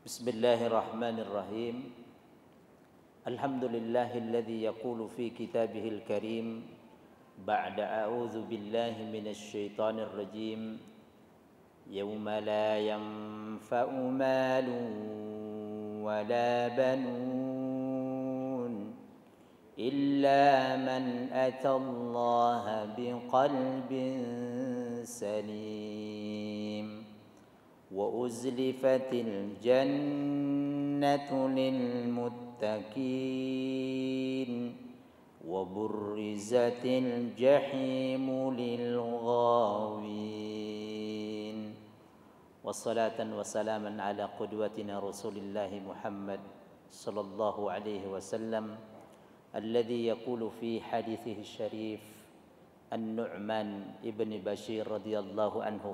بسم الله الرحمن الرحيم الحمد لله الذي يقول في كتابه الكريم بعد أعوذ بالله من الشيطان الرجيم يوم لا ينفع مال ولا بنون إلا من أتى الله بقلب سليم وأزلفت الجنة للمتقين وبرزت الجحيم للغاوين والصلاة وسلاما على قدوتنا رسول الله محمد صلى الله عليه وسلم الذي يقول في حديثه الشريف النعمان ابن بشير رضي الله عنه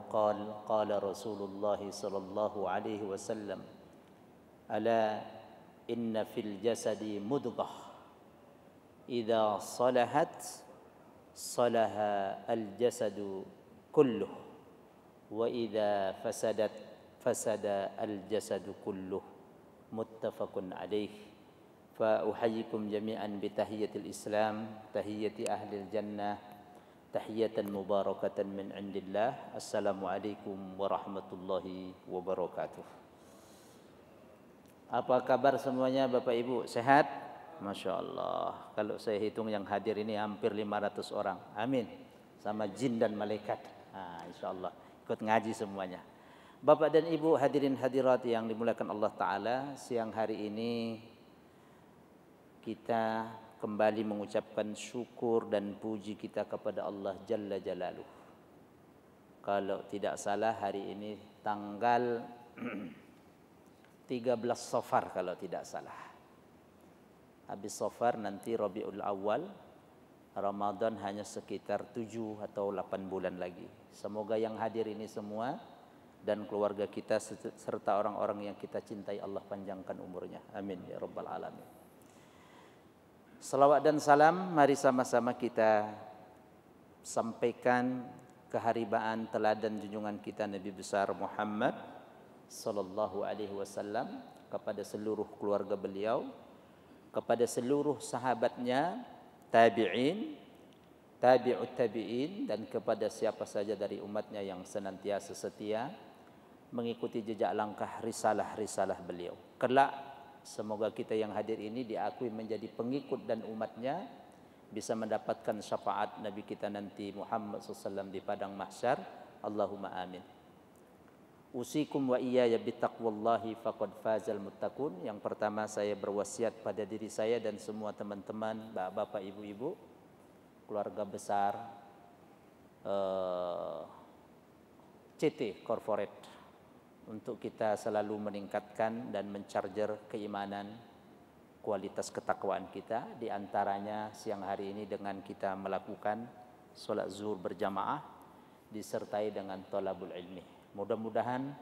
قال رسول الله صلى الله عليه وسلم ألا إن في الجسد مضغة إذا صلحت صلح الجسد كله وإذا فسدت فسد الجسد كله متفق عليه فأحييكم جميعا بتحية الإسلام تحية أهل الجنة tahiyatan mubarakatan min indillah. Assalamualaikum warahmatullahi wabarakatuh. Apa kabar semuanya Bapak Ibu? Sehat? Masya Allah. Kalau saya hitung yang hadir ini hampir 500 orang. Amin. Sama jin dan malaikat. Insya Allah ikut ngaji semuanya. Bapak dan Ibu hadirin hadirat yang dimuliakan Allah Ta'ala, siang hari ini kita kembali mengucapkan syukur dan puji kita kepada Allah Jalla Jalaluh. Kalau tidak salah hari ini tanggal 13 Safar kalau tidak salah. Habis Safar nanti Rabiul Awal, Ramadan hanya sekitar 7 atau 8 bulan lagi. Semoga yang hadir ini semua dan keluarga kita serta orang-orang yang kita cintai Allah panjangkan umurnya. Amin ya rabbal alamin. Salawat dan salam mari sama-sama kita sampaikan keharibaan teladan junjungan kita Nabi besar Muhammad sallallahu alaihi wasallam kepada seluruh keluarga beliau, kepada seluruh sahabatnya, tabi'in, tabi'ut tabi'in, dan kepada siapa saja dari umatnya yang senantiasa setia mengikuti jejak langkah risalah-risalah beliau. Kelak semoga kita yang hadir ini diakui menjadi pengikut dan umatnya, bisa mendapatkan syafaat Nabi kita nanti Muhammad SAW di padang mahsyar. Allahumma amin. Usikum wa iyaya bitaqwallahi faqad fazal muttaqun. Yang pertama saya berwasiat pada diri saya dan semua teman-teman, bapak-bapak, ibu-ibu, keluarga besar CT Corporate, untuk kita selalu meningkatkan dan mencarger keimanan, kualitas ketakwaan kita. Di antaranya siang hari ini dengan kita melakukan sholat zuhur berjamaah disertai dengan thalabul ilmi. Mudah-mudahan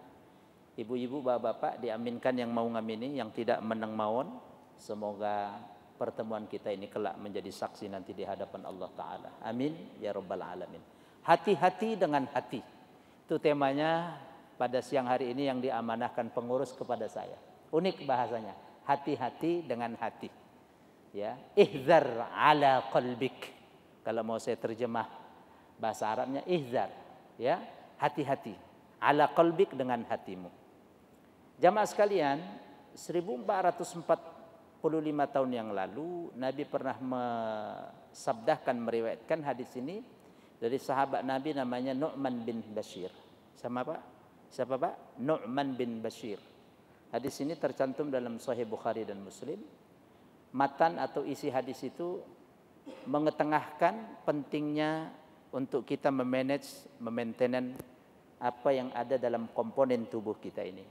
ibu-ibu, bapak-bapak diaminkan yang mau ngamini, yang tidak meneng mawon. Semoga pertemuan kita ini kelak menjadi saksi nanti di hadapan Allah Ta'ala. Amin ya rabbal alamin. Hati-hati dengan hati, itu temanya pada siang hari ini yang diamanahkan pengurus kepada saya. Unik bahasanya, hati-hati dengan hati. Ya, ihzar ala qalbik. Kalau mau saya terjemah bahasa Arabnya ihzar, ya, hati-hati. Ala qalbik, dengan hatimu. Jamaah sekalian, 1445 tahun yang lalu Nabi pernah mensabdakan, meriwayatkan hadis ini dari sahabat Nabi namanya Nu'man bin Bashir. Sama Pak? Siapa Pak? Nu'man bin Bashir. Hadis ini tercantum dalam Sahih Bukhari dan Muslim. Matan atau isi hadis itu mengetengahkan pentingnya untuk kita memanage, memaintain apa yang ada dalam komponen tubuh kita ini.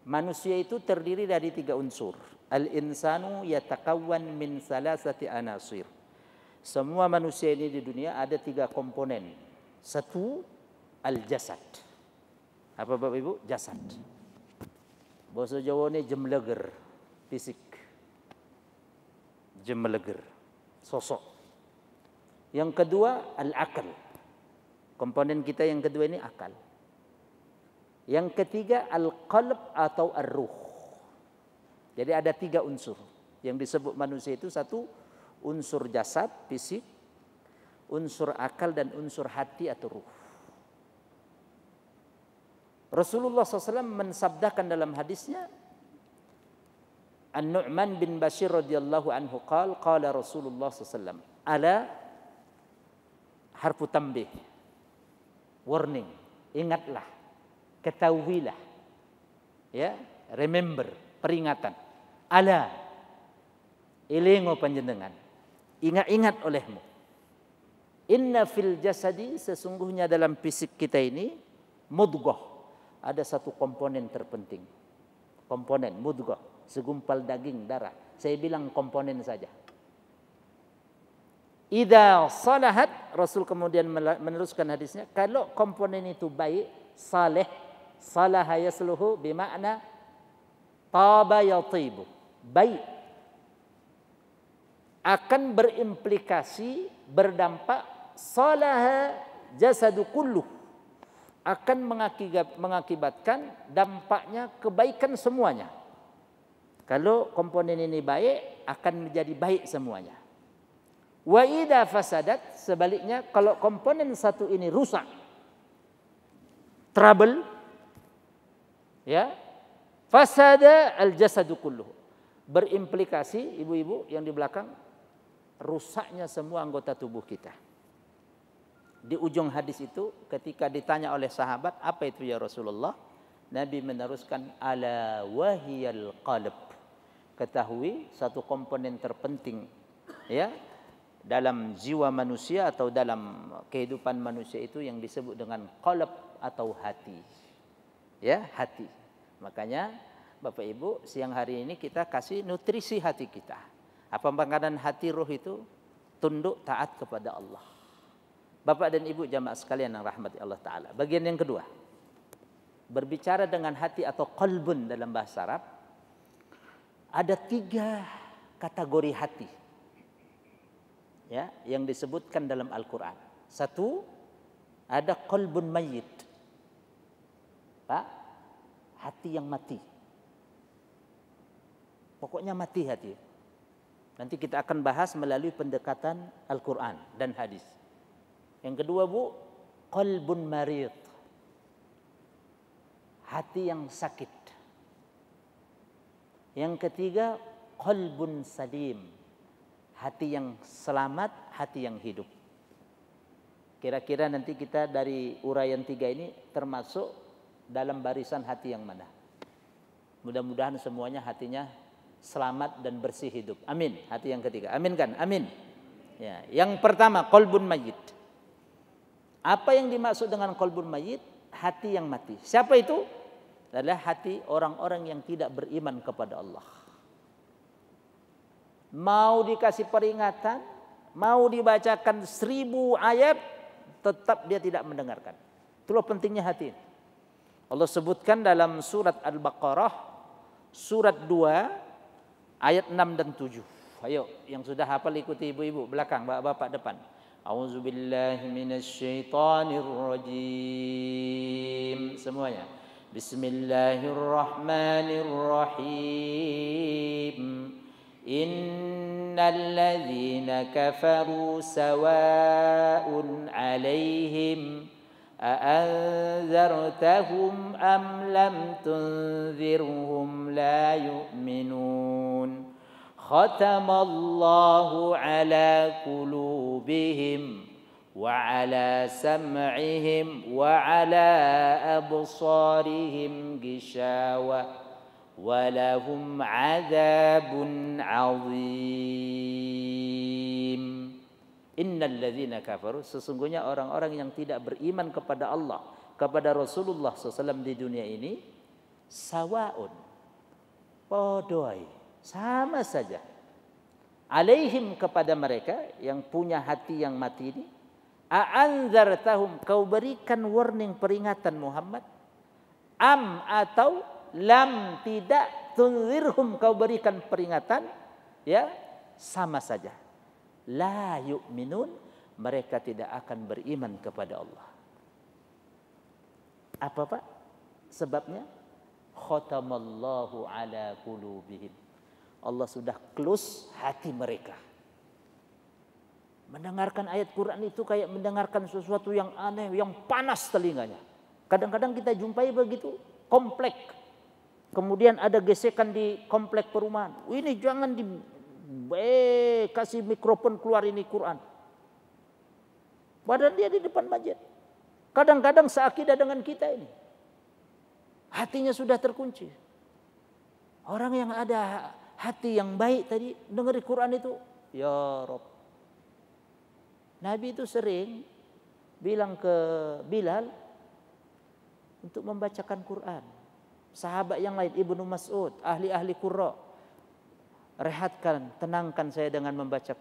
Manusia itu terdiri dari 3 unsur. Al-insanu yatakawwan min salasati anasir. Semua manusia ini di dunia ada 3 komponen. 1, al-jasad. Apa Bapak Ibu? Jasad. Bahasa Jawa ini jemleger, fisik. Jemleger, sosok. Yang kedua al-akal. Komponen kita yang kedua ini akal. Yang ketiga al-qalb atau ar-ruh. Jadi ada 3 unsur yang disebut manusia itu. Satu, unsur jasad, fisik, unsur akal, dan unsur hati atau ruh. Rasulullah SAW mensabdakan dalam hadisnya, An-Nu'man bin Bashir radhiyallahu anhu qala Rasulullah SAW, ala harfu tambih, warning, ingatlah, ketahuilah, ya, remember, peringatan, ala, elingo panjenengan, ingat-ingat olehmu, inna fil jasadi, sesungguhnya dalam fisik kita ini, mudghah, ada satu komponen terpenting, komponen mudghah, segumpal daging darah. Saya bilang komponen saja. Idza salahat, Rasul kemudian meneruskan hadisnya, kalau komponen itu baik, saleh, salaha yasluhu bermakna taba yatibu, baik, akan berimplikasi, berdampak, salaha jasadu kulluh, akan mengakibatkan dampaknya kebaikan semuanya. Kalau komponen ini baik, akan menjadi baik semuanya. Wa idza fasadat, sebaliknya kalau komponen satu ini rusak, trouble, ya, fasada al-jasadu kulluh, berimplikasi, ibu-ibu yang di belakang, rusaknya semua anggota tubuh kita. Di ujung hadis itu ketika ditanya oleh sahabat, apa itu ya Rasulullah? Nabi meneruskan, ala wahiyal qalb. Ketahui satu komponen terpenting, ya, dalam jiwa manusia atau dalam kehidupan manusia itu yang disebut dengan qalb atau hati. Ya, hati. Makanya Bapak Ibu, siang hari ini kita kasih nutrisi hati kita. Apa makanan hati ruh itu? Tunduk taat kepada Allah. Bapak dan Ibu jamaah sekalian yang rahmati Allah Ta'ala. Bagian yang kedua, berbicara dengan hati atau qalbun dalam bahasa Arab, ada 3 kategori hati, ya, yang disebutkan dalam Al-Quran. Satu, ada qalbun mayyit, Pak, hati yang mati. Pokoknya mati hati. Nanti kita akan bahas melalui pendekatan Al-Quran dan hadis. Yang kedua, Bu, qalbun marid, hati yang sakit. Yang ketiga, qalbun salim, hati yang selamat, hati yang hidup. Kira-kira nanti kita dari uraian 3 ini termasuk dalam barisan hati yang mana? Mudah-mudahan semuanya hatinya selamat dan bersih hidup. Amin. Hati yang ketiga. Amin kan? Amin. Ya, yang pertama, qalbun mayyit. Apa yang dimaksud dengan qalbun mayyit? Hati yang mati. Siapa itu? Adalah hati orang-orang yang tidak beriman kepada Allah. Mau dikasih peringatan, mau dibacakan 1000 ayat, tetap dia tidak mendengarkan. Itulah pentingnya hati. Allah sebutkan dalam surat Al-Baqarah, surat 2, ayat 6 dan 7. Ayo, yang sudah hafal ikuti ibu-ibu belakang, bapak-bapak depan. A'udzubillahi minasyaitonirrajim. Semuanya. Bismillahirrahmanirrahim. Innal ladzina kafaru sawa'un 'alaihim a'anzartahum am lam tunzirhum la yu'minun. Khatamallahu ala qulubihim wa ala sam'ihim wa ala absarihim gishawa wa lahum 'adzabun 'adzim. Innal ladzina kafaru, sesungguhnya orang-orang yang tidak beriman kepada Allah, kepada Rasulullah SAW di dunia ini, sawaun, podoi, sama saja, alaihim, kepada mereka yang punya hati yang mati ini, a'anzartahum, kau berikan warning, peringatan Muhammad, am atau lam, tidak, tunzirhum, kau berikan peringatan, ya, sama saja. La yu'minun, mereka tidak akan beriman kepada Allah. Apa Pak? Sebabnya khatamallahu ala qulubihim. Allah sudah close hati mereka. Mendengarkan ayat Quran itu kayak mendengarkan sesuatu yang aneh, yang panas telinganya. Kadang-kadang kita jumpai begitu, komplek. Kemudian ada gesekan di komplek perumahan. Ini jangan kasih mikrofon keluar ini Quran. Padahal dia di depan masjid. Kadang-kadang seakidah dengan kita ini. Hatinya sudah terkunci. Orang yang ada hati yang baik tadi dengar Quran itu, ya Rob. Nabi itu sering bilang ke Bilal untuk membacakan Quran. Sahabat yang lain, Ibnu Mas'ud, ahli-ahli qurra, rehatkan, tenangkan saya dengan membaca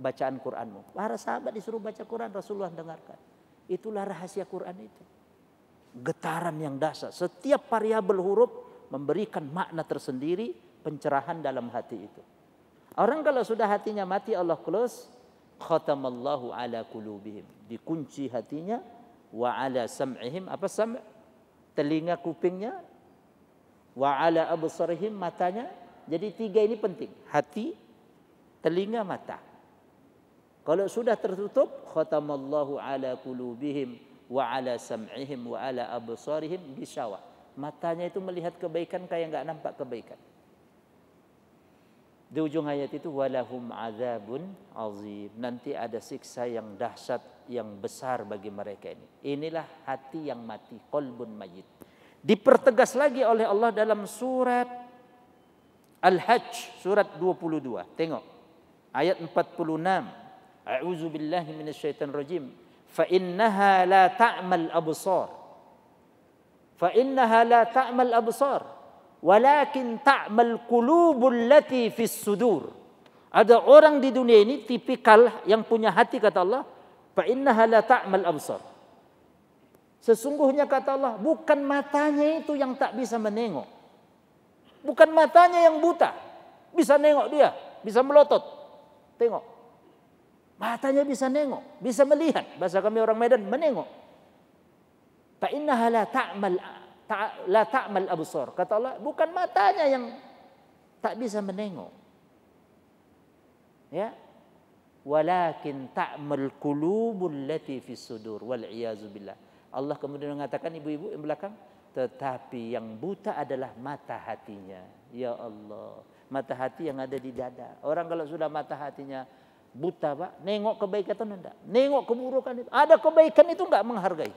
bacaan Quranmu. Para sahabat disuruh baca Quran, Rasulullah dengarkan. Itulah rahasia Quran itu. Getaran yang dahsyat. Setiap variabel huruf memberikan makna tersendiri, pencerahan dalam hati itu. Orang kalau sudah hatinya mati, Allah close, khatamallahu ala qulubihim, dikunci hatinya, wa ala sam'ihim, apa sam'? Telinga kupingnya, wa ala absarihim, matanya. Jadi 3 ini penting, hati, telinga, mata. Kalau sudah tertutup, khatamallahu ala qulubihim wa ala sam'ihim wa ala absarihim, gisyawa. Matanya itu melihat kebaikan kayak enggak nampak kebaikan. Di ujung ayat itu walahum azabun azim. Nanti ada siksa yang dahsyat, yang besar bagi mereka ini. Inilah hati yang mati, qalbun mayyit. Dipertegas lagi oleh Allah dalam surat Al-Hajj, surat 22. Tengok ayat 46. A'udzu billahi minasyaitonir rajim. Fa innaha la ta'mal absar. Fa innaha la ta'mal absar. Walakin ta'mal qulubul lati fis sudur. Ada orang di dunia ini tipikal yang punya hati, kata Allah, fa innaha la ta'mal absar. Sesungguhnya kata Allah, bukan matanya itu yang tak bisa menengok. Bukan matanya yang buta. Bisa nengok dia, bisa melotot. Tengok. Matanya bisa nengok, bisa melihat. Bahasa kami orang Medan, menengok. Fa innaha la ta'mal absar. Kata Allah, bukan matanya yang tak bisa menengok. Ya. Walakin ta'mal qulubul lati fis sudur wal iyazu billah. Allah kemudian mengatakan, ibu-ibu yang belakang, tetapi yang buta adalah mata hatinya. Ya Allah, mata hati yang ada di dada. Orang kalau sudah mata hatinya buta, Pak, nengok kebaikan itu enggak, nengok keburukan itu. Ada kebaikan itu enggak menghargai.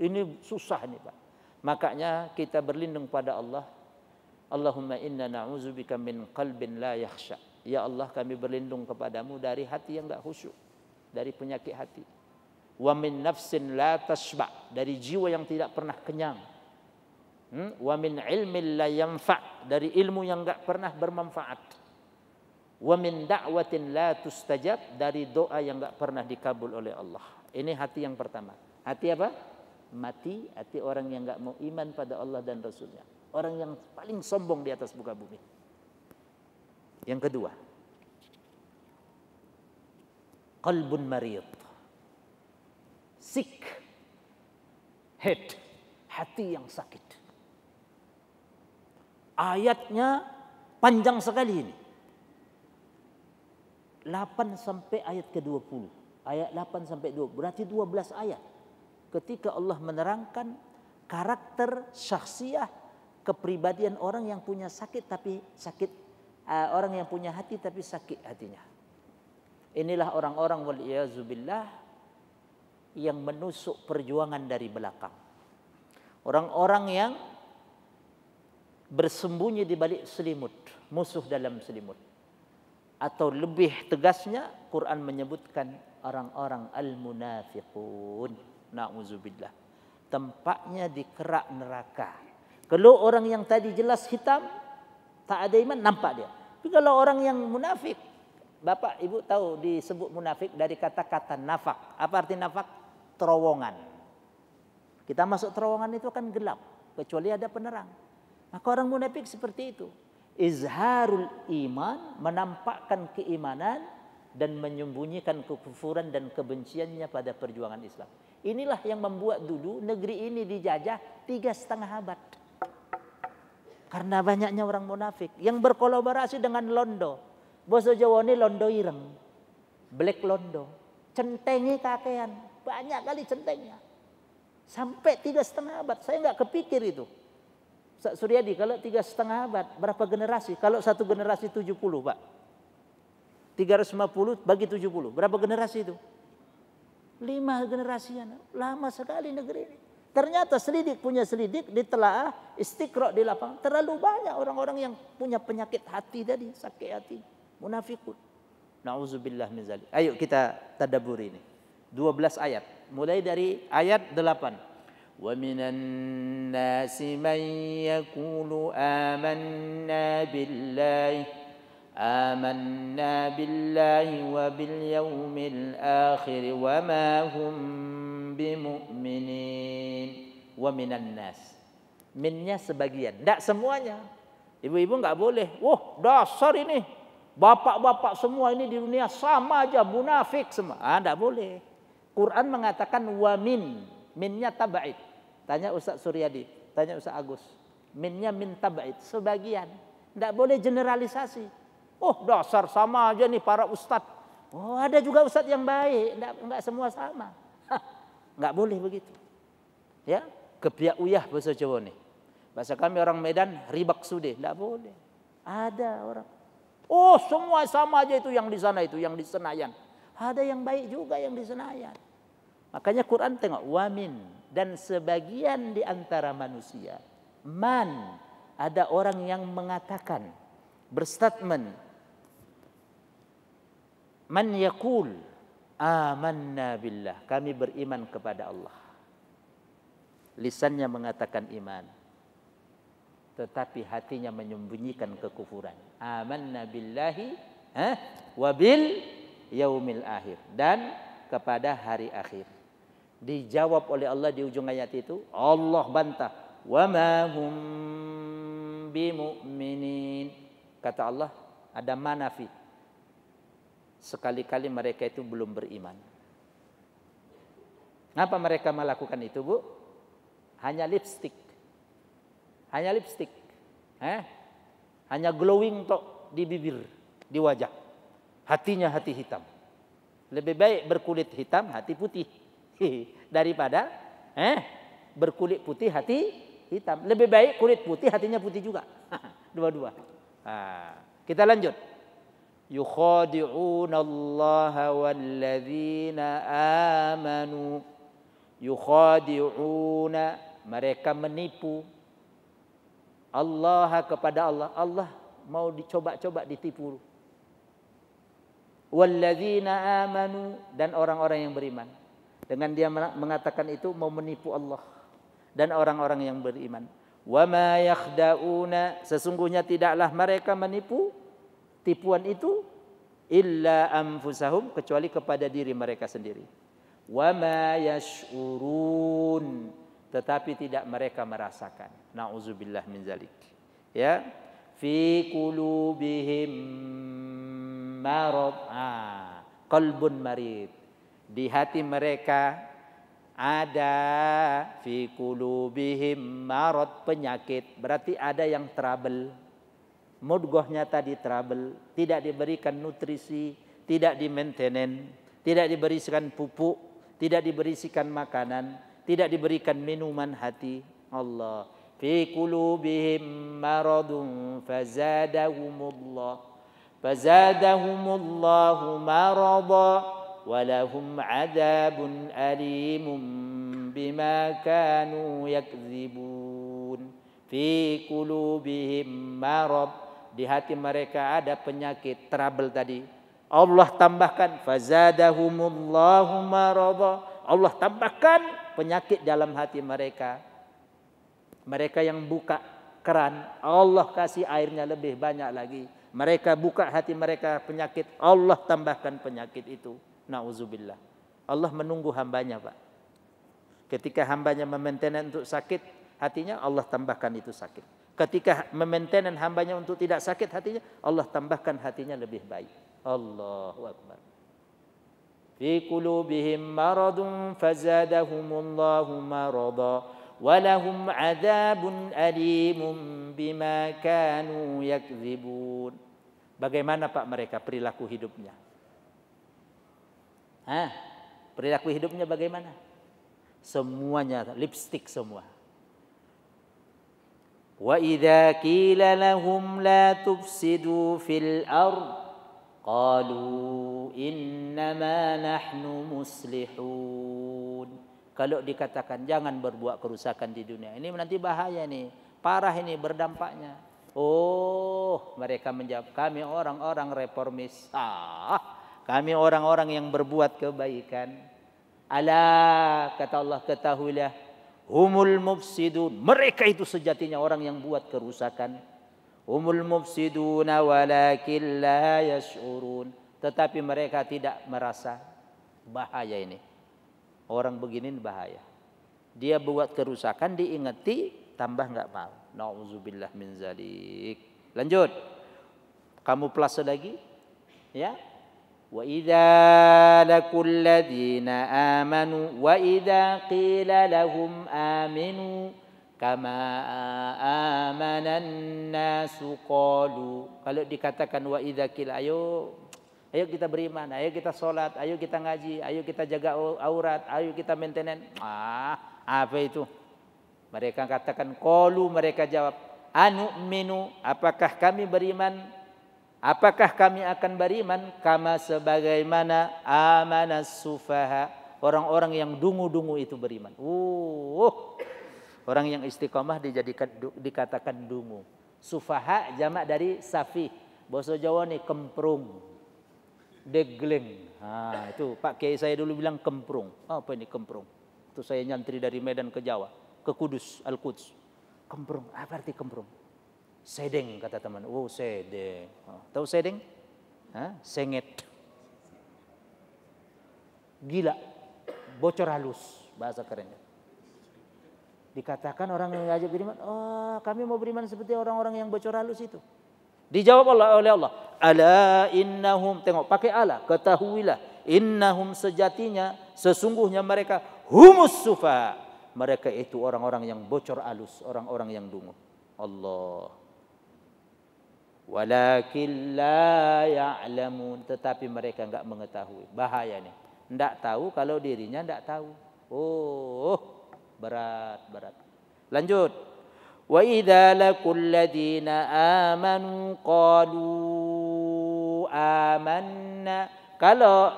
Ini susah nih, Pak. Makanya kita berlindung pada Allah. Allahumma inna na'udzubika min qalbin la yakhsha. Ya Allah, kami berlindung kepadamu dari hati yang enggak khusyuk, dari penyakit hati. Wa min nafsin la tashba, dari jiwa yang tidak pernah kenyang. Wa min ilmin la yanfa, dari ilmu yang enggak pernah bermanfaat. Wa min da'watin la tustajab, dari doa yang enggak pernah dikabul oleh Allah. Ini hati yang pertama. Hati apa? Mati, hati orang yang enggak mau iman pada Allah dan Rasulnya. Orang yang paling sombong di atas muka bumi. Yang kedua, qalbun marid, sick head, hati yang sakit. Ayatnya panjang sekali ini. 8 sampai ayat ke-20. Ayat 8 sampai 20, berarti 12 ayat. Ketika Allah menerangkan karakter syakhsiyah, kepribadian orang yang punya sakit tapi sakit, orang yang punya hati tapi sakit hatinya. Inilah orang-orang waliyazubillah yang menusuk perjuangan dari belakang. Orang-orang yang bersembunyi di balik selimut, musuh dalam selimut. Atau lebih tegasnya, Quran menyebutkan orang-orang al-munafiqun. Na'udzubillah. Tempatnya di kerak neraka. Kalau orang yang tadi jelas hitam, tak ada iman, nampak dia. Tapi kalau orang yang munafik, Bapak Ibu tahu disebut munafik dari kata-kata nafak. Apa arti nafak? Terowongan. Kita masuk terowongan itu kan gelap, kecuali ada penerang. Maka orang munafik seperti itu. Izharul iman, menampakkan keimanan dan menyembunyikan kekufuran dan kebenciannya pada perjuangan Islam. Inilah yang membuat dulu negeri ini dijajah 3,5 abad. Karena banyaknya orang munafik yang berkolaborasi dengan Londo. Boso Jawa ini Londo ireng. Black Londo. Centengnya kakean. Banyak kali centengnya. Sampai 3,5 abad. Saya nggak kepikir itu. Ustaz Suryadi, kalau 3,5 abad, berapa generasi? Kalau satu generasi 70, Pak. 350 bagi 70. Berapa generasi itu? 5 generasian. Lama sekali negeri ini. Ternyata selidik punya selidik, ditelaah, istiqra di lapangan. Terlalu banyak orang-orang yang punya penyakit hati tadi, sakit hati, munafikun. Nauzubillah min zalik. Ayo kita tadabbur ini. 12 ayat. Mulai dari ayat 8. Wa minan nasi man yaqulu amanna billahi wa bil yaumil akhir wa ma hum bimu'minin. Wa minan nas. Minnya sebagian, enggak semuanya. Ibu-ibu enggak boleh. Wah, dasar ini. Bapak-bapak semua ini di dunia sama aja, munafik semua. Enggak boleh. Quran mengatakan wa min. Minnya taba'id. Tanya Ustaz Suryadi, tanya Ustaz Agus. Minnya min taba'id, sebagian. Enggak boleh generalisasi. Oh, dasar sama aja nih para ustadz. Oh, ada juga ustadz yang baik, enggak semua sama. Enggak boleh begitu. Ya, kebiak uyah bahasa Jawa nih. Bahasa kami orang Medan ribak sude, enggak boleh. Ada orang. Oh, semua sama aja itu yang di sana itu, yang di Senayan. Ada yang baik juga yang di Senayan. Makanya Quran tengok wamin, dan sebagian di antara manusia. Man, ada orang yang mengatakan, berstatement, man yaqul amanna billah, kami beriman kepada Allah. Lisannya mengatakan iman, tetapi hatinya menyembunyikan kekufuran. Amanna billahi wa bil yaumil akhir, dan kepada hari akhir. Dijawab oleh Allah di ujung ayat itu, Allah bantah, wa ma hum bimu'minin. Kata Allah, ada manafi. Sekali-kali mereka itu belum beriman. Kenapa mereka melakukan itu, Bu? Hanya lipstick. Hanya lipstick. Hanya glowing tok di bibir, di wajah. Hatinya hati hitam. Lebih baik berkulit hitam, hati putih. Daripada berkulit putih, hati hitam. Lebih baik kulit putih, hatinya putih juga. Dua-dua. Kita lanjut. Yukhadi'una Allah walladzina amanu. Yukhadi'una, mereka menipu Allah kepada Allah. Allah mau dicoba-coba ditipu. Walladzina amanu, dan orang-orang yang beriman. Dengan dia mengatakan itu mau menipu Allah dan orang-orang yang beriman. Wa ma yakhda'una, sesungguhnya tidaklah mereka menipu tipuan itu illa anfusahum, kecuali kepada diri mereka sendiri. Wa ma yash'urun, tetapi tidak mereka merasakan. Nauzubillah min zalik. Ya, fi qulubihim marad, qalbun marid. Di hati mereka ada, fi qulubihim marad, penyakit. Berarti ada yang trouble. Mudghahnya tadi trouble, tidak diberikan nutrisi, tidak di-maintenance, tidak diberikan pupuk, tidak diberikan makanan, tidak diberikan minuman hati. Allah, fi qulubihim maradun fazadahumullahu marada walahum adzabun alimun bima kanu yakdzibun. Fi qulubihim marad, di hati mereka ada penyakit, trouble tadi. Allah tambahkan fazadahumullahu marada, Allah tambahkan penyakit dalam hati mereka. Mereka yang buka keran, Allah kasih airnya lebih banyak lagi. Mereka buka hati mereka penyakit, Allah tambahkan penyakit itu. Nauzubillah. Allah menunggu hambanya, Pak. Ketika hambanya memaintenance untuk sakit hatinya, Allah tambahkan itu sakit. Ketika memaintenance hambanya untuk tidak sakit hatinya, Allah tambahkan hatinya lebih baik. Allahu Akbar. fi qulubihim maradun fazadahumullahu marada wa lahum adzabun alimun bima kanu yakdzibun. Bagaimana Pak mereka perilaku hidupnya? Perilaku hidupnya bagaimana? Semuanya lipstik semua. Wa idza qila lahum la tufsidu fil ard qalu innama nahnu muslihun. Kalau dikatakan jangan berbuat kerusakan di dunia, ini nanti bahaya nih, parah ini berdampaknya. Oh, mereka menjawab, kami orang-orang reformis. Kami orang-orang yang berbuat kebaikan. Ala, kata Allah, ketahuilah, humul mufsidun, mereka itu sejatinya orang yang buat kerusakan. Humul mufsiduna walakin la yash'urun, tetapi mereka tidak merasa. Bahaya ini. Orang begini bahaya. Dia buat kerusakan, diingati, tambah enggak mau. Nauzubillah min zalik. Lanjut. Kamu plus lagi. Ya. Wa idza laqul ladzina amanu wa idza qila lahum aminu kama amanan nasu qalu. Kalau dikatakan wa idza qila, ayo kita beriman, ayo kita sholat, ayo kita ngaji, ayo kita jaga aurat, ayo kita maintenance. Apa itu? Mereka katakan qalu, mereka jawab, anu'minu, apakah kami beriman? Apakah kami akan beriman? Kama sebagaimana amanas sufaha, orang-orang yang dungu-dungu itu beriman. Orang yang istiqomah dikatakan dungu. Sufaha jamak dari safih. Bahasa Jawa nih kemprung. Degleng. Itu Pak Kiai saya dulu bilang kemprung. Apa ini kemprung? Itu saya nyantri dari Medan ke Jawa, ke Kudus, Al-Quds. Kemprung, apa arti kemprung? Sedeng kata teman. Sedeng. Tahu sedeng? Sengit. Gila. Bocor halus bahasa kerennya. Dikatakan orang yang ngajak beriman, kami mau beriman seperti orang-orang yang bocor halus itu. Dijawab oleh Allah, ala innahum, tengok pakai ala, ketahuilah, innahum sejatinya, sesungguhnya mereka humus sufa, mereka itu orang-orang yang bocor alus, orang-orang yang dungu. Allah. Walakin la ya'lamun, tetapi mereka enggak mengetahui. Bahaya nih. Enggak tahu kalau dirinya enggak tahu. Berat. Lanjut. Wa idza laqul ladzina amanu qalu amanna. Kalau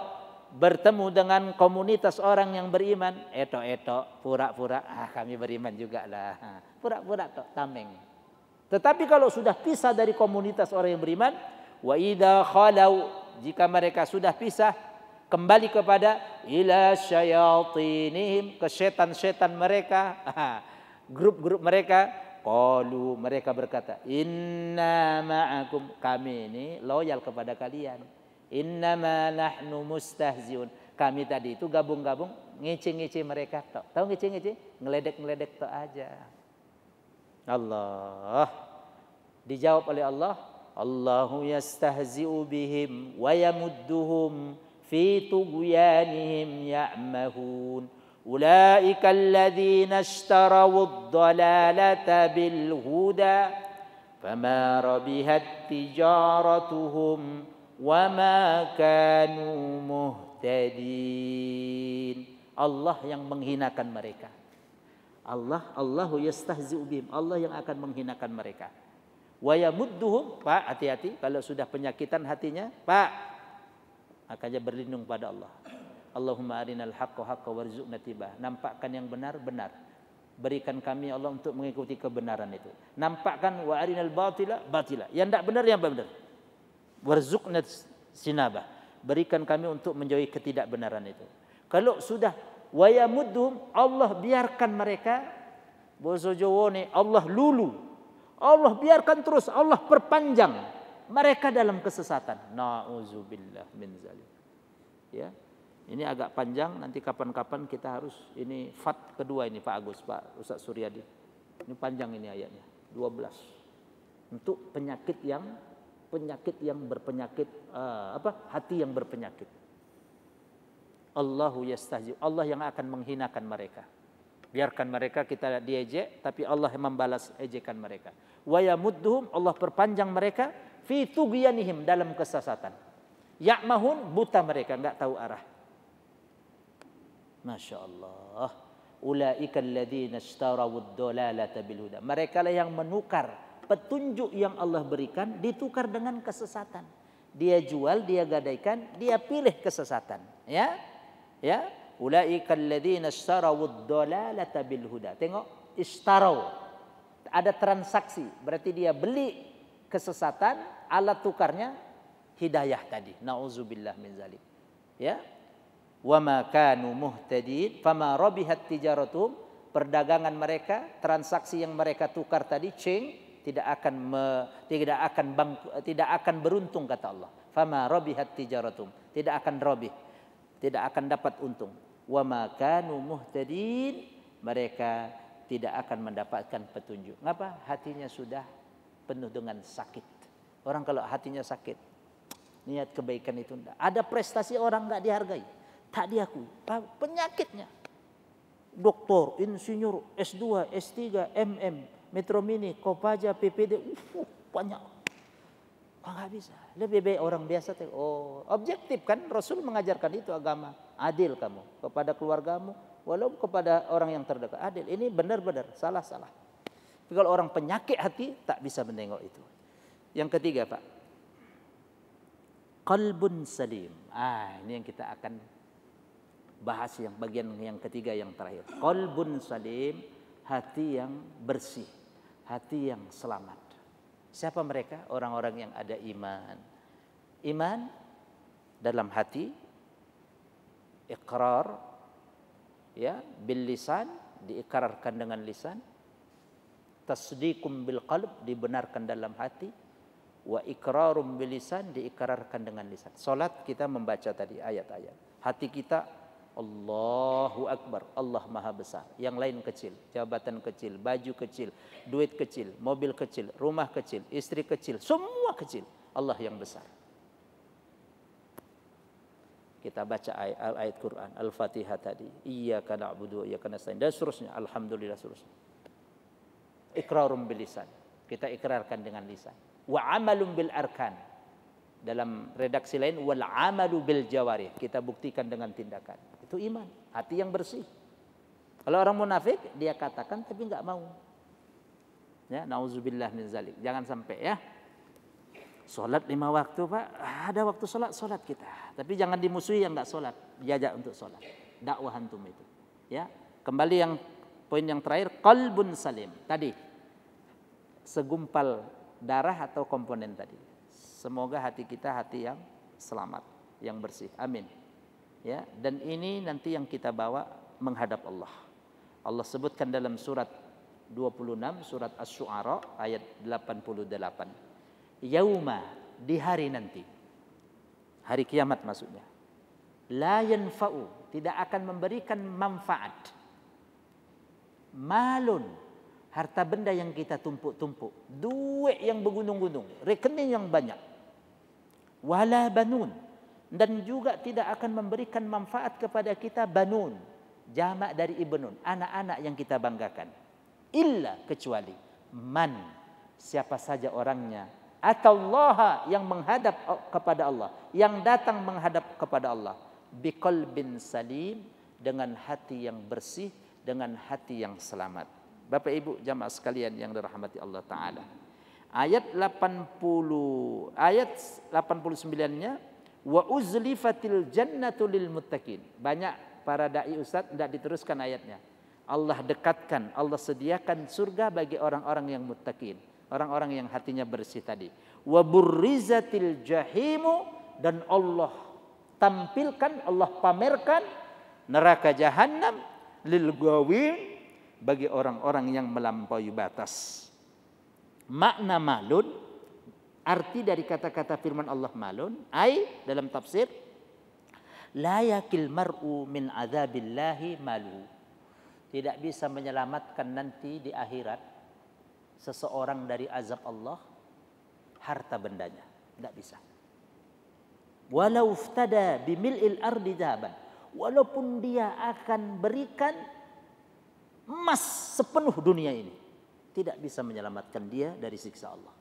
bertemu dengan komunitas orang yang beriman, etok-etok, pura-pura, kami beriman juga lah. Pura-pura tok, tameng. Tetapi kalau sudah pisah dari komunitas orang yang beriman, wa idza khalau, jika mereka sudah pisah, kembali kepada ila syayatinihim, ke setan-setan mereka, grup-grup mereka, qalu, mereka berkata, inna ma'akum, kami ini loyal kepada kalian. Innama nahnu mustahziun, kami tadi itu gabung-gabung ngece-ngece mereka tok. Tahu ngece-ngece? Ngeledek-ngeledek tok aja. Allah. Dijawab oleh Allah, Allahu yastahzi'u bihim wa yamudduhum fi tughyanihim ya'mahun. Ulaika alladhina ishtarawu ad-dalalata bil huda fama rabihat tijaratuhum wa ma kanu muhtadin. Allah yang menghinakan mereka. Allahu yastahzi'u bihim, Allah yang akan menghinakan mereka. Wa yamudduhum, Pak, hati-hati kalau sudah penyakitan hatinya, Pak, makanya berlindung pada Allah. Allahumma arinal haqqa haqqa warzuqna tibah. Nampakkan yang benar benar. Berikan kami Allah untuk mengikuti kebenaran itu. Nampakkan wa arinal batila batila. Yang tidak benar yang benar. Warzuqna sinabah. Berikan kami untuk menjauhi ketidakbenaran itu. Kalau sudah wa yamuddum, Allah biarkan mereka, bahasa Jawa ni Allah lulu. Allah biarkan terus, Allah perpanjang mereka dalam kesesatan. Nauzubillah min zalik. Ya. Ini agak panjang, nanti kapan-kapan kita harus, ini fat kedua ini Pak Agus, Pak Ustaz Suryadi. Ini panjang ini ayatnya, 12. Untuk penyakit yang berpenyakit, hati yang berpenyakit. Allahu yastahzi. Allah yang akan menghinakan mereka. Biarkan mereka kita diejek, tapi Allah yang membalas ejekan mereka. Wa yamudduhum, Allah perpanjang mereka fi tughyanihim, dalam kesesatan. Ya'mahun, buta mereka, enggak tahu arah. Masya Allah. Ulaika alladzina ishtarawud dhalalata bil huda. Mereka lah yang menukar petunjuk yang Allah berikan, ditukar dengan kesesatan. Dia jual, dia gadaikan, dia pilih kesesatan. Ya, ya. Ulaika alladzina ishtarawud dhalalata bil huda. Tengok, ishtaraw. Ada transaksi, berarti dia beli kesesatan, alat tukarnya hidayah tadi. Nauzubillah min zalik. Ya. Wa ma kanu muhtadin fama rabihat tijaratuhum, perdagangan mereka, transaksi yang mereka tukar tadi, tidak akan beruntung, kata Allah. Fama rabihat tijaratuhum, tidak akan rabih, tidak akan dapat untung. Wa ma kanu muhtadin, mereka tidak akan mendapatkan petunjuk. Ngapa? Hatinya sudah penuh dengan sakit. Orang kalau hatinya sakit, niat kebaikan itu enggak. Ada prestasi orang enggak dihargai, tak diakui. Penyakitnya. Doktor, insinyur, S2, S3, MM, Metro Mini, Kopaja, PPD, banyak. Kok nggak bisa? Lebih baik orang biasa. Oh, objektif kan? Rasul mengajarkan itu agama. Adil kamu kepada keluargamu, walau kepada orang yang terdekat. Adil. Ini benar-benar salah-salah. Tapi kalau orang penyakit hati tak bisa menengok itu. Yang ketiga, Pak, qalbun salim. Ini yang kita akan bahas, yang bagian yang ketiga, yang terakhir. Qalbun salim, hati yang bersih, hati yang selamat. Siapa mereka? Orang-orang yang ada iman. Iman dalam hati, iqrar, ya, bil lisan, diikrarkan dengan lisan. Tasdiqum bil qalb, dibenarkan dalam hati. Wa iqrarum bil lisan, diikrarkan dengan lisan. Salat kita membaca tadi ayat-ayat. Hati kita Allahu Akbar, Allah Maha Besar. Yang lain kecil, jabatan kecil, baju kecil, duit kecil, mobil kecil, rumah kecil, istri kecil, semua kecil. Allah yang besar. Kita baca ayat Quran, Al-Fatihah tadi, iyyaka na'budu wa iyyaka nasta'in, dan seterusnya, alhamdulillah, seterusnya. Iqrarum bil lisan, kita ikrarkan dengan lisan. Wa amalum bil arkan, dalam redaksi lain wal amalu bil jawarih, kita buktikan dengan tindakan. Itu iman, hati yang bersih. Kalau orang munafik, dia katakan tapi enggak mau. Ya, nauzubillah min zalik. Jangan sampai ya. Salat 5 waktu, Pak. Ada waktu salat kita. Tapi jangan dimusuhi yang enggak salat. Jajak untuk salat. Dakwah antum itu. Ya. Kembali yang poin yang terakhir, qalbun salim. Tadi segumpal darah atau komponen tadi. Semoga hati kita hati yang selamat, yang bersih. Amin. Ya, dan ini nanti yang kita bawa menghadap Allah. Allah sebutkan dalam surat 26, surat Asy-Syu'ara ayat 88. Yauma, di hari nanti. Hari kiamat maksudnya. La yanfa'u, tidak akan memberikan manfaat. Malun, harta benda yang kita tumpuk-tumpuk, duit yang bergunung-gunung, rekening yang banyak. Wala banun, dan juga tidak akan memberikan manfaat kepada kita banun, jamak dari ibnun, anak-anak yang kita banggakan. Illa, kecuali man, siapa saja orangnya, atallaha, yang menghadap kepada Allah, yang datang menghadap kepada Allah, biqalbin salim, dengan hati yang bersih, dengan hati yang selamat. Bapak Ibu jamaah sekalian yang dirahmati Allah Ta'ala, ayat 89-nya, wa uzlifatil jannatu lil muttaqin. Banyak para dai ustaz tidak diteruskan ayatnya. Allah dekatkan, Allah sediakan surga bagi orang-orang yang muttaqin, orang-orang yang hatinya bersih tadi. Wa burrizatil jahimu, dan Allah tampilkan, Allah pamerkan neraka jahanam lil gawin, bagi orang-orang yang melampaui batas. Makna malun, arti dari kata-kata firman Allah malun, dalam tafsir, la yakil mar'u min azabillahi malu. Tidak bisa menyelamatkan nanti di akhirat seseorang dari azab Allah harta bendanya, tidak bisa. Walau iftada bimil'il ardi dhahaban, walaupun dia akan berikan emas sepenuh dunia ini, tidak bisa menyelamatkan dia dari siksa Allah.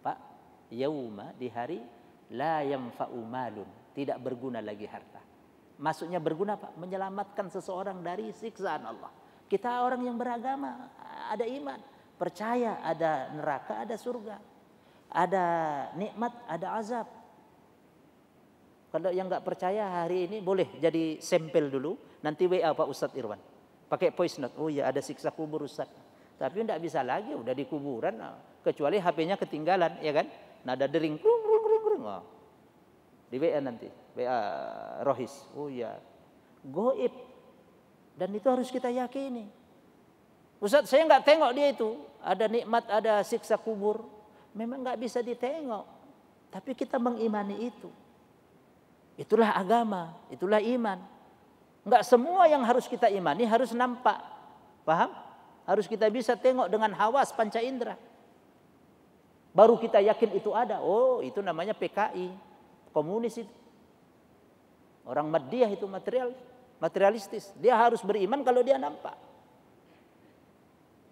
Pak, yauma, di hari la yanfa'u malun, tidak berguna lagi harta. Maksudnya berguna Pak, menyelamatkan seseorang dari siksaan Allah. Kita orang yang beragama, ada iman, percaya ada neraka, ada surga, ada nikmat, ada azab. Kalau yang nggak percaya hari ini boleh jadi sampel dulu, nanti WA Pak Ustadz Irwan, pakai voice note. Oh ya, ada siksa kubur Ustadz. Tapi nggak bisa lagi, udah di kuburan, kecuali HP-nya ketinggalan, ya kan? Nada dering, oh. Di WA nanti, WA Rohis. Oh ya, goib, dan itu harus kita yakini. Ustadz, saya nggak tengok dia itu, ada nikmat, ada siksa kubur, memang nggak bisa ditengok, tapi kita mengimani itu. Itulah agama, itulah iman. Enggak semua yang harus kita imani harus nampak. Paham? Harus kita bisa tengok dengan hawas panca indera. Baru kita yakin itu ada. Oh, itu namanya PKI, komunis itu. Orang Maddiyah itu materialistis. Dia harus beriman kalau dia nampak.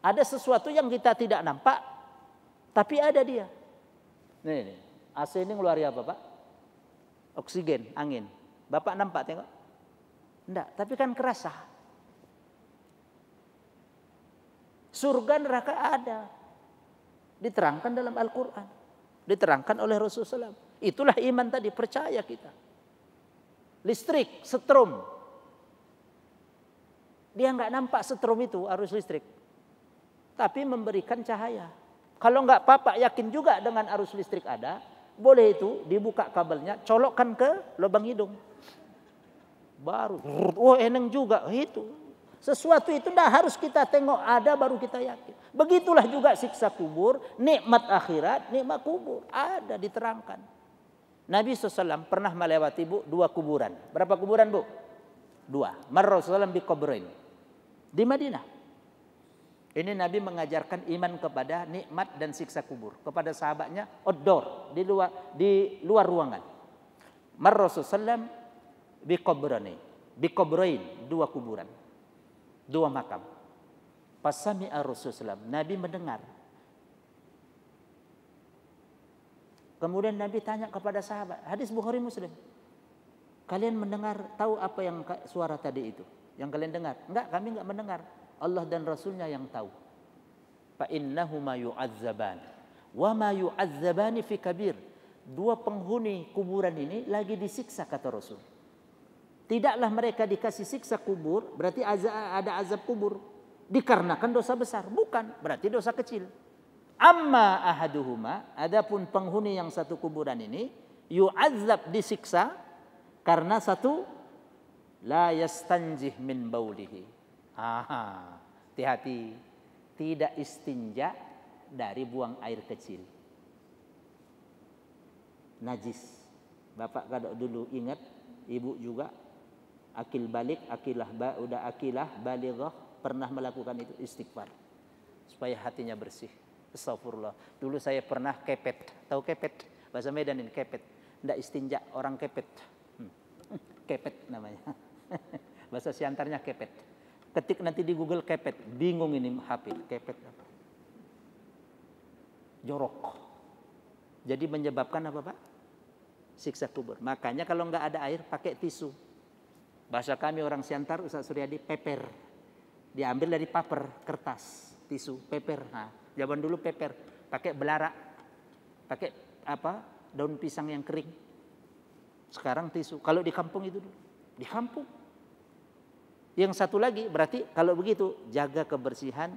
Ada sesuatu yang kita tidak nampak, tapi ada dia. Nih. AC ini ngeluarin apa Pak? Oksigen, angin. Bapak nampak tengok? Enggak, tapi kan kerasa. Surga neraka ada. Diterangkan dalam Al-Quran. Diterangkan oleh Rasulullah SAW. Itulah iman tadi, percaya kita. Listrik, setrum. Dia enggak nampak setrum itu, arus listrik. Tapi memberikan cahaya. Kalau enggak Bapak yakin juga dengan arus listrik ada, boleh itu dibuka kabelnya, colokkan ke lubang hidung. Baru, oh eneng juga itu. Sesuatu itu dah harus kita tengok ada baru kita yakin. Begitulah juga siksa kubur, nikmat akhirat, nikmat kubur. Ada diterangkan. Nabi SAW pernah melewati Bu 2 kuburan. Berapa kuburan Bu? 2. Marra Rasulullah bi qabrain. Di Madinah. Ini Nabi mengajarkan iman kepada nikmat dan siksa kubur kepada sahabatnya outdoor, di luar ruangan. Mar Rasulullah bi qabrain, 2 kuburan, 2 makam. Fasami'a Rasulullah, Nabi mendengar. Kemudian Nabi tanya kepada sahabat, hadis Bukhari Muslim. Kalian mendengar, tahu apa yang suara tadi itu? Yang kalian dengar? Enggak, kami enggak mendengar. Allah dan Rasulnya yang tahu. Fa innahuma yu'adzaban wa ma yu'adzabani fi kabir. 2 penghuni kuburan ini lagi disiksa kata Rasul. Tidaklah mereka dikasih siksa kubur berarti ada azab kubur dikarenakan dosa besar, bukan, berarti dosa kecil. Amma ahaduhuma, adapun penghuni yang satu kuburan ini yu'adzab, disiksa karena satu la yastanjih min baulihi. Hati-hati, tidak istinja dari buang air kecil. Najis. Bapak kalau dulu ingat, ibu juga akil balik, udah akilah balighah pernah melakukan itu, istighfar supaya hatinya bersih. Astagfirullah. Dulu saya pernah kepet. Tahu kepet? Bahasa Medan ini kepet. Enggak istinja, orang kepet. Kepet namanya. Bahasa Siantarnya kepet. Ketik nanti di Google kepet, bingung ini HP, kepet apa? Jorok. Jadi menyebabkan apa Pak? Siksa kubur. Makanya kalau nggak ada air pakai tisu. Bahasa kami orang Siantar, Ustaz Suryadi, peper. Diambil dari paper, kertas, tisu, peper. Nah, zaman dulu peper, pakai belara, pakai apa? Daun pisang yang kering. Sekarang tisu. Kalau di kampung itu dulu, di kampung. Yang satu lagi berarti kalau begitu jaga kebersihan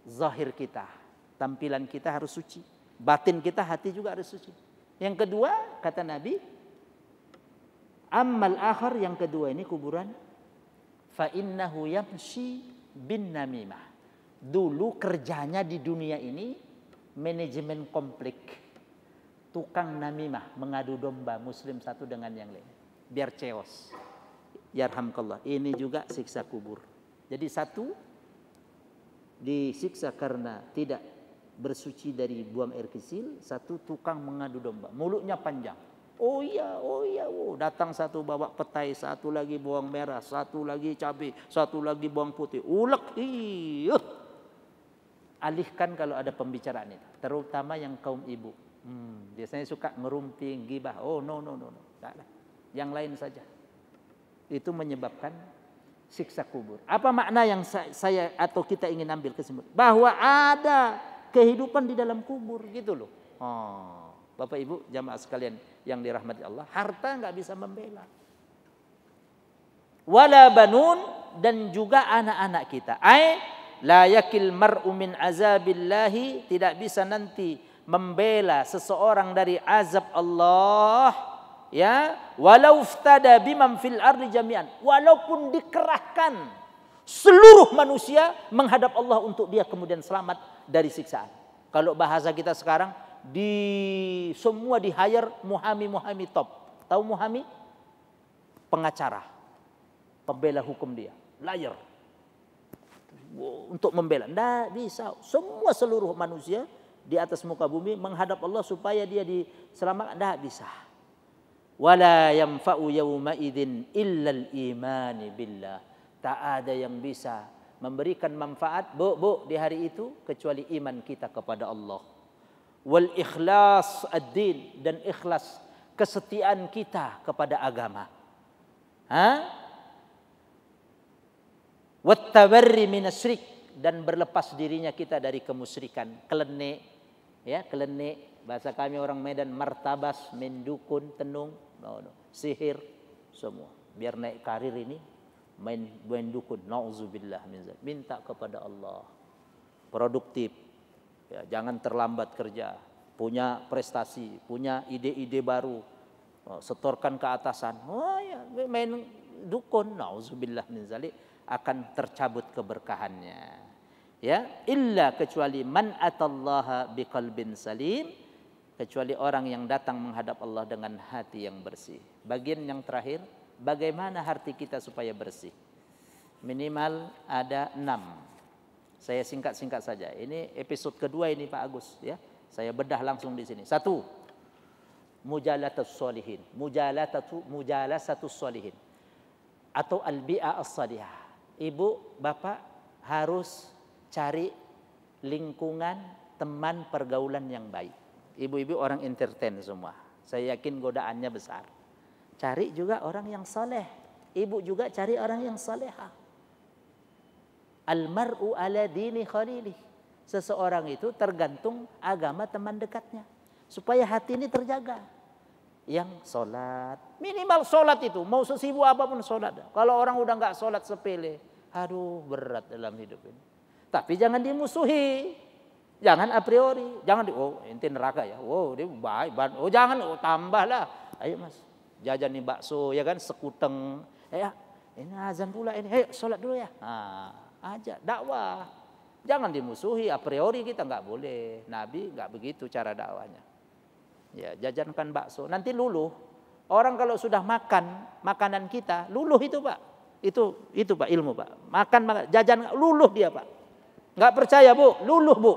zahir kita, tampilan kita harus suci, batin kita, hati juga harus suci. Yang kedua kata Nabi, ammal akhar, yang kedua ini kuburan, fa innahu yamshi bin namimah. Dulu kerjanya di dunia ini manajemen konflik, tukang namimah, mengadu domba muslim satu dengan yang lain biar chaos. Yarhamkallah. Ini juga siksa kubur. Jadi satu disiksa karena tidak bersuci dari buang air kecil, satu tukang mengadu domba, mulutnya panjang. Oh iya, oh iya. Oh, datang satu bawa petai, satu lagi bawang merah, satu lagi cabai, satu lagi bawang putih. Ulek, iya. Alihkan kalau ada pembicaraan itu, terutama yang kaum ibu. Biasanya suka ngerumping, gibah. Oh no. Tak lah. Yang lain saja. Itu menyebabkan siksa kubur. Apa makna yang saya atau kita ingin ambil kesimpulan? Bahwa ada kehidupan di dalam kubur, gitu loh. Bapak Ibu jamaah sekalian yang dirahmati Allah, harta nggak bisa membela. Wala banun, dan juga anak-anak kita. La yakil mar'u min azabillahi, tidak bisa nanti membela seseorang dari azab Allah, ya, walau iftada bimam fil ardi jami'an, walaupun dikerahkan seluruh manusia menghadap Allah untuk dia kemudian selamat dari siksaan. Kalau bahasa kita sekarang, semua di hire muhami top. Tahu muhami? Pengacara, pembela hukum dia, lawyer. Untuk membela, tidak bisa. Semua seluruh manusia di atas muka bumi menghadap Allah supaya dia diselamatkan, tidak bisa. Wala yanfa'u yawma idzin illal imani billah. Tak ada yang bisa memberikan manfaat bu di hari itu kecuali iman kita kepada Allah. Wal ikhlas ad-din, dan ikhlas kesetiaan kita kepada agama. Wat tabarri minasyirik, dan berlepas dirinya kita dari kemusyrikan. Kelenek, ya, kelenek, bahasa kami orang Medan, martabas, mendukun, tenung, sihir, semua. Biar naik karir ini main dukun, nauzubillah min zalik. Minta kepada Allah. Produktif. Ya, jangan terlambat kerja, punya prestasi, punya ide-ide baru, setorkan ke atasan. Ya, main dukun, nauzubillah min zalik, akan tercabut keberkahannya. Ya, illa, kecuali man atallaha biqalbin salim, kecuali orang yang datang menghadap Allah dengan hati yang bersih. Bagian yang terakhir, bagaimana hati kita supaya bersih? Minimal ada 6. Saya singkat-singkat saja. Ini episode kedua ini Pak Agus, ya. Saya bedah langsung di sini. 1. Mujalatus sholihin. Mujalasatus sholihin. Atau al-bi'a as-salihah. Ibu, bapak harus cari lingkungan teman pergaulan yang baik. Ibu-ibu orang entertain semua. Saya yakin godaannya besar. Cari juga orang yang soleh. Ibu juga cari orang yang soleha. Almar'u ala dini khalilih. Seseorang itu tergantung agama teman dekatnya. Supaya hati ini terjaga. Yang sholat, minimal sholat itu, mau sesibuk apapun sholat. Kalau orang udah nggak sholat sepele, aduh berat dalam hidup ini. Tapi jangan dimusuhi, jangan a priori, jangan inti neraka ya, dia baik, jangan, tambahlah, ayo mas, jajan nih bakso ya kan, sekuteng, ya ini azan pula ini, sholat dulu ya, aja dakwah, jangan dimusuhi a priori, kita nggak boleh, Nabi nggak begitu cara dakwahnya. Ya, jajankan bakso, nanti luluh. Orang kalau sudah makan makanan kita, luluh itu Pak. Itu Pak ilmu Pak. Makan jajan luluh dia Pak. Enggak percaya Bu, luluh Bu.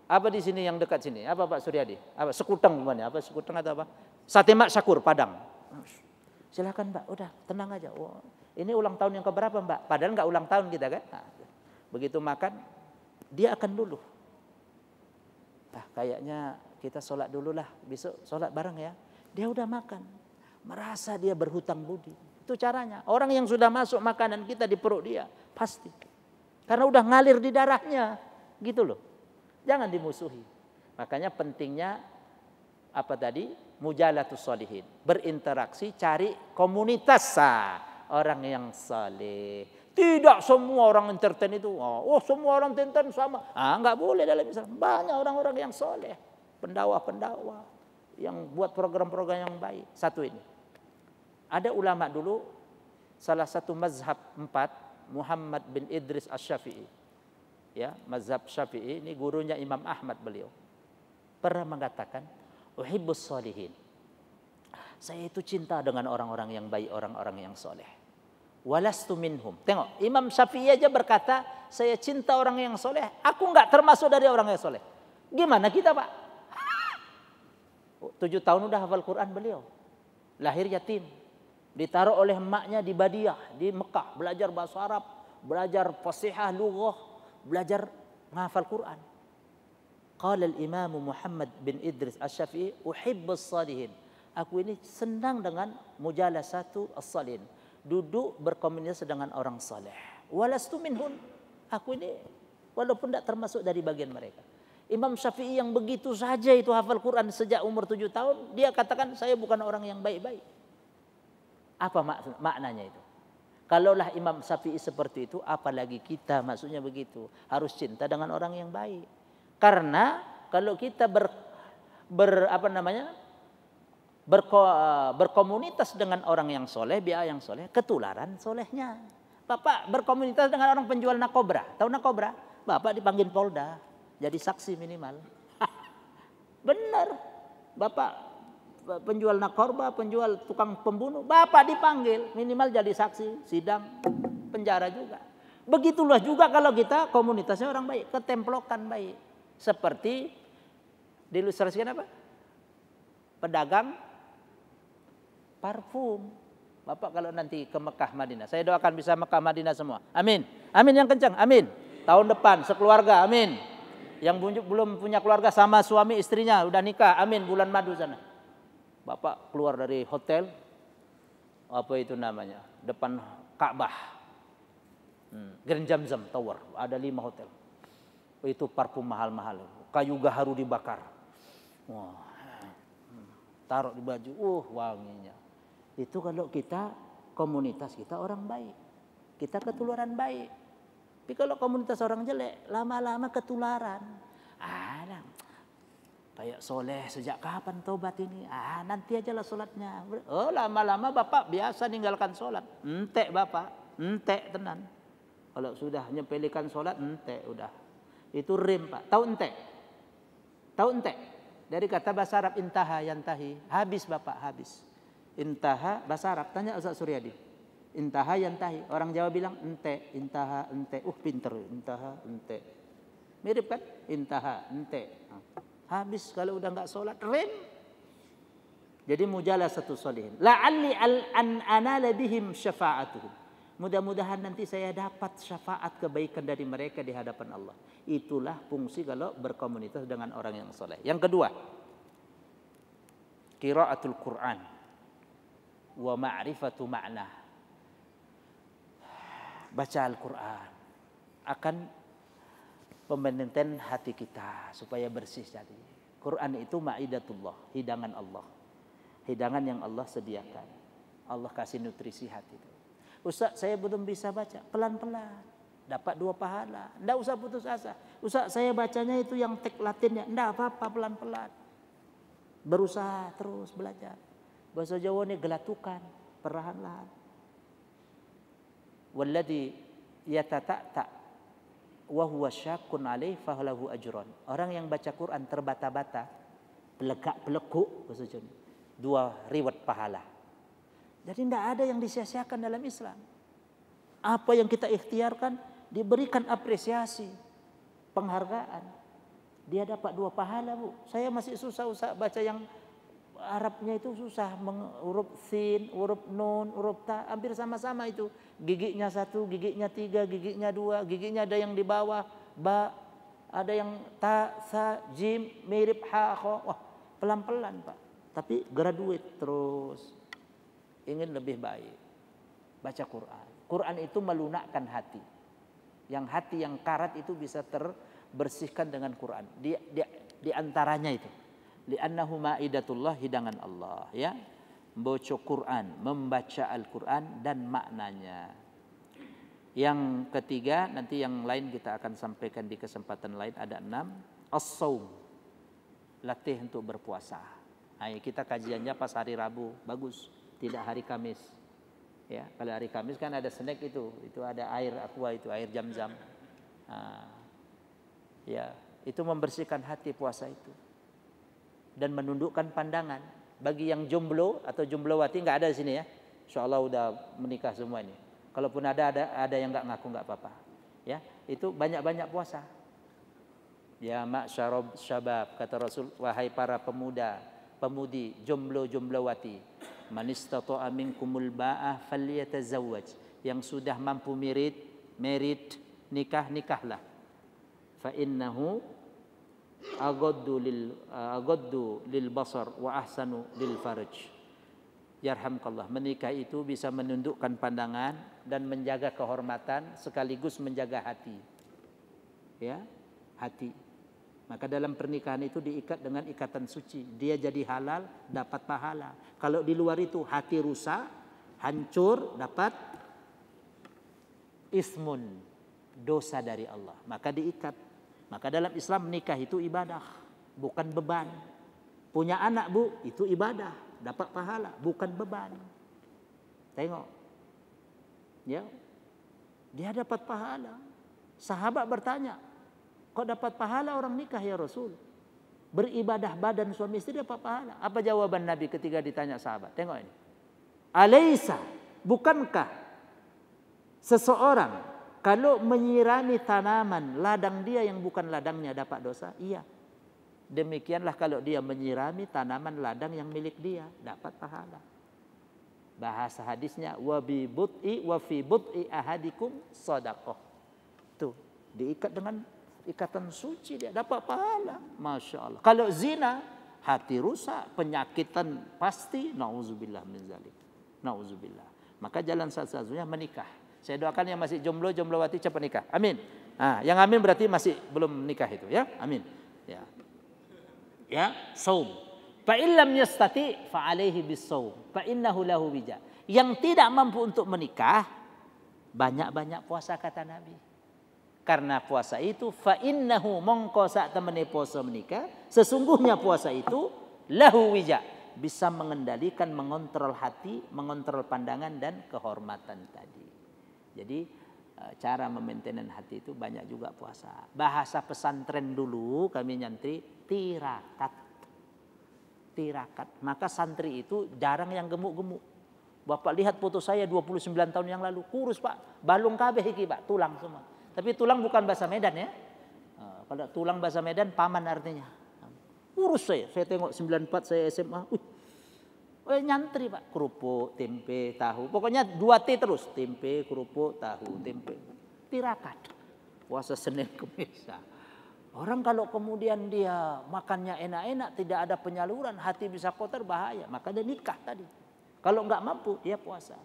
Apa di sini yang dekat sini? Apa Pak Suryadi? Apa sekuteng gimana? Apa sekuteng atau apa? Sate mak syakur Padang. Silakan Mbak, udah tenang aja. Ini ulang tahun yang keberapa Mbak? Padahal enggak ulang tahun kita kan. Begitu makan dia akan luluh. Kayaknya kita sholat dulu lah, besok sholat bareng ya. Dia udah makan, merasa dia berhutang budi. Itu caranya. Orang yang sudah masuk makanan kita di perut dia, pasti. Karena udah ngalir di darahnya, gitu loh. Jangan dimusuhi. Makanya pentingnya apa tadi? Mujalatus sholihin. Berinteraksi, cari komunitas orang yang saleh. Tidak semua orang entertain itu. Semua orang entertain sama. Enggak boleh dalam Islam. Banyak orang-orang yang soleh, pendakwah-pendakwah yang buat program-program yang baik. Satu ini. Ada ulama dulu, salah satu mazhab 4, Muhammad bin Idris Asy-Syafi'i. Ya, mazhab Syafi'i ini gurunya Imam Ahmad beliau. Pernah mengatakan, uhibbus sholihin. Saya itu cinta dengan orang-orang yang baik, orang-orang yang soleh. Walastu minhum. Tengok, Imam Syafi'i aja berkata, saya cinta orang yang soleh, aku enggak termasuk dari orang yang soleh. Gimana kita Pak? 7 tahun udah hafal Quran beliau. lahir yatim, ditaruh oleh emaknya di Badiah, di Mekah, belajar bahasa Arab, belajar fasihah lughah, belajar menghafal Quran. Qala al-Imam Muhammad bin Idris Asy-Syafi'i, uhibbus salihin. Aku ini senang dengan mujalasatu as-salihin, duduk berkomunikasi dengan orang saleh. Walastu minhun. Aku ini walaupun tidak termasuk dari bagian mereka. Imam Syafi'i yang begitu saja itu hafal Quran sejak umur 7 tahun, dia katakan saya bukan orang yang baik-baik. Apa maknanya itu? Kalaulah Imam Syafi'i seperti itu, apalagi kita, maksudnya begitu. Harus cinta dengan orang yang baik. Karena kalau kita berkomunitas dengan orang yang soleh, biar yang soleh, ketularan solehnya. Bapak berkomunitas dengan orang penjual nakobra, tahu nakobra? Bapak dipanggil Polda, jadi saksi minimal. Benar, Bapak penjual narkoba, penjual tukang pembunuh, Bapak dipanggil minimal jadi saksi, sidang, penjara juga. Begitulah juga kalau kita komunitasnya orang baik, ketemplokan baik. Seperti diilustrasikan apa? Pedagang parfum. Bapak kalau nanti ke Mekah Madinah, saya doakan bisa Mekah Madinah semua. Amin. Amin yang kencang. Amin. Tahun depan sekeluarga. Amin. Yang belum punya keluarga sama suami istrinya udah nikah. Amin. Bulan madu sana. Bapak keluar dari hotel, apa itu namanya? Depan Ka'bah. Grand Zamzam Tower. Ada 5 hotel. Itu parfum mahal-mahal, kayu gaharu dibakar, wah, taruh di baju, wanginya. Itu kalau kita komunitas kita orang baik, kita ketularan baik. Tapi kalau komunitas orang jelek, lama-lama ketularan. Kayak soleh sejak kapan tobat ini? Nanti aja lah sholatnya. Oh, lama-lama bapak biasa ninggalkan sholat. Entek bapak, entek tenan. Kalau sudah nyepelikan sholat, entek udah. Itu rim Pak. Tahu entek? Tahu entek? Dari kata bahasa Arab intaha yantahi. Habis Bapak, habis. Intaha bahasa Arab. Tanya Ustaz Suryadi. Intaha yantahi. Orang Jawa bilang entek, intaha, entek. Pinter. Intaha, entek. Mirip kan? Intaha, entek. Habis kalau udah enggak sholat, rim. Jadi mujalasatu sholihin. La'alli an anala bihim syafa'atuhum. Mudah-mudahan nanti saya dapat syafaat kebaikan dari mereka di hadapan Allah. Itulah fungsi kalau berkomunitas dengan orang yang soleh. Yang kedua, qiraatul Quran wa ma'rifatu ma'na. Baca Al-Quran akan membentengan hati kita supaya bersih jadi. Quran itu ma'idatullah, hidangan Allah. Hidangan yang Allah sediakan. Allah kasih nutrisi hati itu. Ustaz, saya belum bisa baca. Pelan-pelan. Dapat 2 pahala. Tidak usah putus asa. Ustaz, saya bacanya itu yang teks Latinnya. Tidak apa-apa, pelan-pelan. Berusaha terus belajar. Bahasa Jawa ini gelatukan. Perlahan-lahan. Walladhi yatata'ta' wa huwa syakun alaih fahulahu ajron. Orang yang baca Quran terbata-bata. Pelekuk. Bahasa Jawa. 2 riwayat pahala. Jadi tidak ada yang disia-siakan dalam Islam. Apa yang kita ikhtiarkan diberikan apresiasi, penghargaan. Dia dapat 2 pahala, Bu. Saya masih susah baca yang Arabnya itu susah. Huruf sin, huruf nun, huruf ta, hampir sama-sama itu. Giginya 1, giginya 3, giginya 2, giginya ada yang di bawah, ba, ada yang ta, sa, jim, mirip ha, kho. Wah, pelan-pelan Pak. Tapi graduate terus. Ingin lebih baik, baca Quran. Quran itu melunakkan hati. Yang hati yang karat itu bisa terbersihkan dengan Quran. Di antaranya itu, li'annahu ma'idatullah, hidangan Allah. Ya, membaca Quran, membaca Al-Quran dan maknanya. Yang ketiga, nanti yang lain kita akan sampaikan di kesempatan lain, ada 6. As-saum, latih untuk berpuasa. Kita kajiannya pas hari Rabu, bagus. Tidak hari Kamis. Ya, kalau hari Kamis kan ada snack itu ada air aqua, itu air Zam-Zam. Ya, itu membersihkan hati puasa itu. Dan menundukkan pandangan. Bagi yang jomblo atau jomblowati nggak ada di sini ya. Insyaallah udah menikah semua ini. Kalaupun ada yang nggak ngaku nggak apa-apa. Ya, itu banyak-banyak puasa. Ya ma'syarab syabab, kata Rasul, wahai para pemuda, pemudi, jomblo-jomblowati. Man istata'a minkumul ba'ah falyatazawwaj. Yang sudah mampu merit nikahlah. Fa innahu aghaddu lil basar wa ahsanu lil farj. Yarhamkallah. Menikah itu bisa menundukkan pandangan dan menjaga kehormatan sekaligus menjaga hati. Ya, hati. Maka dalam pernikahan itu diikat dengan ikatan suci. Dia jadi halal, dapat pahala. Kalau di luar itu hati rusak, hancur, dapat ismun, dosa dari Allah. Maka diikat. Maka dalam Islam menikah itu ibadah, bukan beban. Punya anak, Bu, itu ibadah, dapat pahala, bukan beban. Tengok. Ya. Dia dapat pahala. Sahabat bertanya, kok dapat pahala orang nikah ya Rasul? Beribadah badan suami istri dapat pahala. Apa jawaban Nabi ketika ditanya sahabat? Tengok ini. Alaisa, bukankah seseorang kalau menyirami tanaman ladang dia yang bukan ladangnya dapat dosa? Iya. Demikianlah kalau dia menyirami tanaman ladang yang milik dia dapat pahala. Bahasa hadisnya wa fi bud'i ahadikum shadaqah. Tuh, diikat dengan ikatan suci dia dapat pahala. Masya Allah. Kalau zina, hati rusak, penyakitan pasti. Nauzubillah min zalik. Nauzubillah. Maka jalan satu-satunya menikah. Saya doakan yang masih jomblo, jomblowati cepat nikah. Amin. Nah, yang amin berarti masih belum nikah itu ya. Amin. Ya. Ya, saum. Fa illam yastati fa alaihi bis-saum. Fa innahu lahu wija. Yang tidak mampu untuk menikah, banyak-banyak puasa kata Nabi. Karena puasa itu fa innahu mongko sak temene puasa menikah, sesungguhnya puasa itu lahu wija, bisa mengendalikan, mengontrol hati, mengontrol pandangan dan kehormatan tadi. Jadi cara memaintain hati itu banyak juga puasa. Bahasa pesantren dulu kami nyantri tirakat. Tirakat. Maka santri itu jarang yang gemuk-gemuk. Bapak lihat foto saya 29 tahun yang lalu, kurus Pak, balung kabeh iki Pak, tulang semua. Tapi tulang bukan bahasa Medan ya. Kalau tulang bahasa Medan paman artinya. Kurus saya tengok 94 saya SMA. Nyantri Pak, kerupuk, tempe, tahu. Pokoknya 2T terus, tempe, kerupuk, tahu, tempe. Tirakat. Puasa Senin Kamis. Orang kalau kemudian dia makannya enak-enak, tidak ada penyaluran, hati bisa kotor, bahaya. Maka dia nikah tadi. Kalau nggak mampu, dia puasa.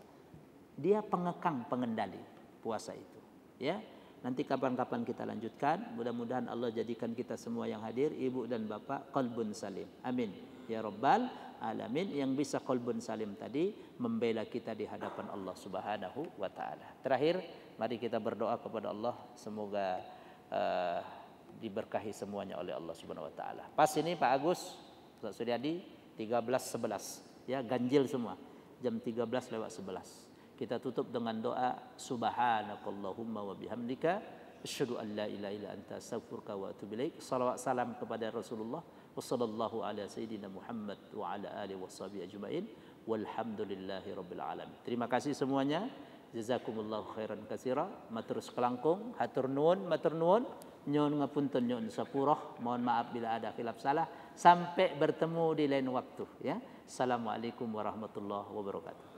Dia pengekang, pengendali puasa itu. Ya, nanti kapan-kapan kita lanjutkan. Mudah-mudahan Allah jadikan kita semua yang hadir, ibu dan bapak, qalbun salim. Amin. Ya Rabbal Alamin. Yang bisa qalbun salim tadi membela kita di hadapan Allah Subhanahu wa Ta'ala. Terakhir, mari kita berdoa kepada Allah semoga diberkahi semuanya oleh Allah Subhanahu wa Ta'ala. Pas ini Pak Agus, Pak Suryadi 13.11 ya, ganjil semua. Jam 13:11. Kita tutup dengan doa subhanakallahumma wa bihamdika asyhadu an la ilaha illa anta astaghfiruka wa atubu ilaik. Shalawat salam kepada Rasulullah wa sallallahu ala sayyidina Muhammad wa ala alihi washabihi ajmain walhamdulillahi rabbil alamin. Terima kasih semuanya. Jazakumullahu khairan katsira. Matur kelangkung, hatur nuwun, matur nuwun. Nyuwun ngapunten, nyuwun sapurah. Mohon maaf bila ada khilaf salah. Sampai bertemu di lain waktu ya. Assalamualaikum warahmatullahi wabarakatuh.